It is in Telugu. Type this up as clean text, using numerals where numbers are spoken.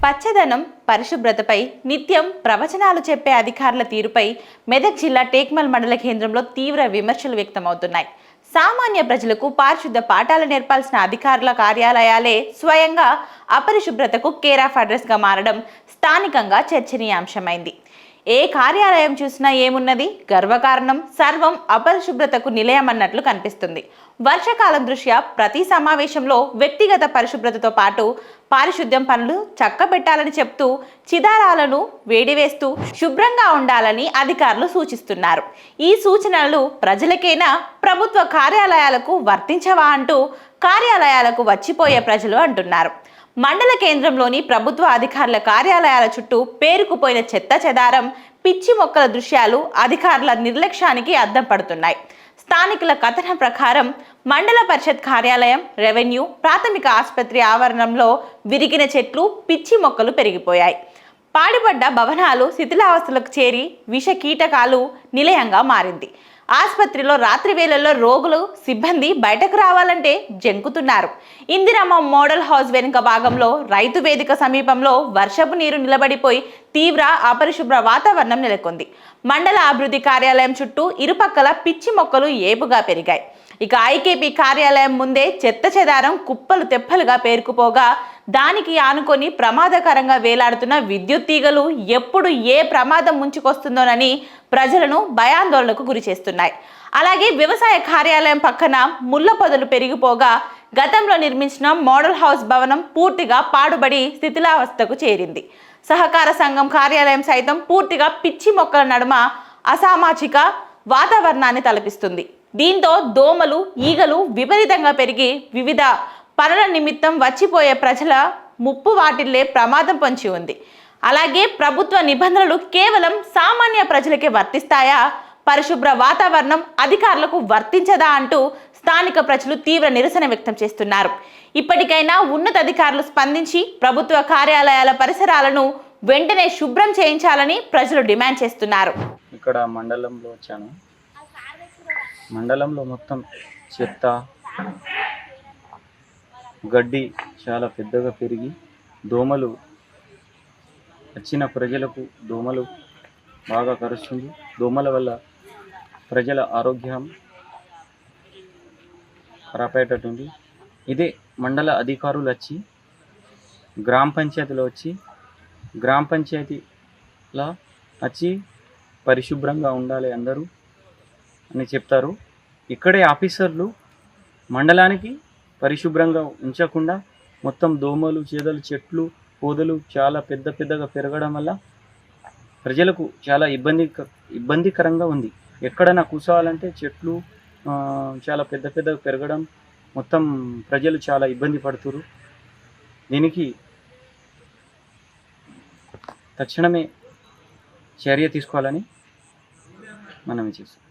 పచ్చదనం, పరిశుభ్రతపై నిత్యం ప్రవచనాలు చెప్పే అధికారుల తీరుపై మెదక్ జిల్లా టేక్మల్ మండల కేంద్రంలో తీవ్ర విమర్శలు వ్యక్తమవుతున్నాయి. సామాన్య ప్రజలకు పారిశుద్ధ పాఠాలు నేర్పాల్సిన అధికారుల కార్యాలయాలే స్వయంగా అపరిశుభ్రతకు కేర్ ఆఫ్ అడ్రస్గా మారడం స్థానికంగా చర్చనీయాంశమైంది. ఏ కార్యాలయం చూసినా ఏమున్నది, గర్వకారణం సర్వం అపరిశుభ్రతకు నిలయమన్నట్లు కనిపిస్తుంది. వర్షాకాలం దృష్ట్యా ప్రతి సమావేశంలో వ్యక్తిగత పరిశుభ్రతతో పాటు పారిశుద్ధ్యం పనులు చక్కబెట్టాలని చెప్తూ చిదారాలను వేడివేస్తూ శుభ్రంగా ఉండాలని అధికారులు సూచిస్తున్నారు. ఈ సూచనలు ప్రజలకైనా ప్రభుత్వ కార్యాలయాలకు వర్తించవా అంటూ కార్యాలయాలకు వచ్చిపోయే ప్రజలు అంటున్నారు. మండల కేంద్రంలోని ప్రభుత్వ అధికారుల కార్యాలయాల చుట్టూ పేరుకుపోయిన చెత్త చెదారం, పిచ్చి మొక్కల దృశ్యాలు అధికారుల నిర్లక్ష్యానికి అద్దం పడుతున్నాయి. స్థానికుల కథనం ప్రకారం మండల పరిషత్ కార్యాలయం, రెవెన్యూ, ప్రాథమిక ఆసుపత్రి ఆవరణంలో విరిగిన చెట్లు, పిచ్చి మొక్కలు పెరిగిపోయాయి. పాడిపడ్డ భవనాలు శిథిలావస్థలకు చేరి విష కీటకాలు నిలయంగా మారింది. ఆసుపత్రిలో రాత్రి వేళల్లో రోగులు, సిబ్బంది బయటకు రావాలంటే జంకుతున్నారు. ఇందిరమ్మ మోడల్ హౌస్ వెనుక భాగంలో రైతు వేదిక సమీపంలో వర్షపు నీరు నిలబడిపోయి తీవ్ర అపరిశుభ్ర వాతావరణం నెలకొంది. మండల అభివృద్ధి కార్యాలయం చుట్టూ ఇరుపక్కల పిచ్చి మొక్కలు ఏపుగా పెరిగాయి. ఇక ఐకేపీ కార్యాలయం ముందే చెత్త చెదారం కుప్పలు తెప్పలుగా పేరుకుపోగా దానికి ఆనుకొని ప్రమాదకరంగా వేలాడుతున్న విద్యుత్ తీగలు ఎప్పుడు ఏ ప్రమాదం ముంచుకొస్తుందోనని ప్రజలను భయాందోళనకు గురి చేస్తున్నాయి. అలాగే వ్యవసాయ కార్యాలయం పక్కన ముళ్ళ పొదలు పెరిగిపోగా గతంలో నిర్మించిన మోడల్ హౌస్ భవనం పూర్తిగా పాడుబడి శిథిలావస్థకు చేరింది. సహకార సంఘం కార్యాలయం సైతం పూర్తిగా పిచ్చి మొక్కల నడుమ అసామాజిక వాతావరణాన్ని తలపిస్తుంది. దీంతో దోమలు, ఈగలు విపరీతంగా పెరిగి వివిధ పనుల నిమిత్తం వచ్చిపోయే ప్రజల ముప్పు వాటిల్లే ప్రమాదం పొంచి ఉంది. అలాగే ప్రభుత్వ నిబంధనలు కేవలం సామాన్య ప్రజలకే వర్తిస్తాయా, పరిశుభ్ర వాతావరణం అధికారులకు వర్తించదా అంటూ స్థానిక ప్రజలు తీవ్ర నిరసన వ్యక్తం చేస్తున్నారు. ఇప్పటికైనా ఉన్నతాధికారులు స్పందించి ప్రభుత్వ కార్యాలయాల పరిసరాలను వెంటనే శుభ్రం చేయించాలని ప్రజలు డిమాండ్ చేస్తున్నారు. ఇక్కడ మండలంలో వచ్చాను. మండలంలో మొత్తం చెత్త, గడ్డి చాలా పెద్దగా పెరిగి దోమలు వచ్చిన ప్రజలకు దోమలు బాగా కరుస్తుంది. దోమల వల్ల ప్రజల ఆరోగ్యం ఖరాబ్ అయ్యేటట్టుంది. ఇదే మండల అధికారులు వచ్చి గ్రామ పంచాయతీలో వచ్చి పరిశుభ్రంగా ఉండాలి అందరూ అని చెప్తారు. ఇక్కడే ఆఫీసర్లు మండలానికి పరిశుభ్రంగా ఉంచకుండా మొత్తం దోమలు, చేదలు, చెట్లు, పొదలు చాలా పెద్దగా పెరగడం వల్ల ప్రజలకు చాలా ఇబ్బందికరంగా ఉంది. ఎక్కడైనా కూర్చోవాలంటే చెట్లు చాలా పెద్దగా పెరగడం మొత్తం ప్రజలు చాలా ఇబ్బంది పడుతున్నారు. దీనికి తక్షణమే చర్య తీసుకోవాలని మనం చేస్తాం.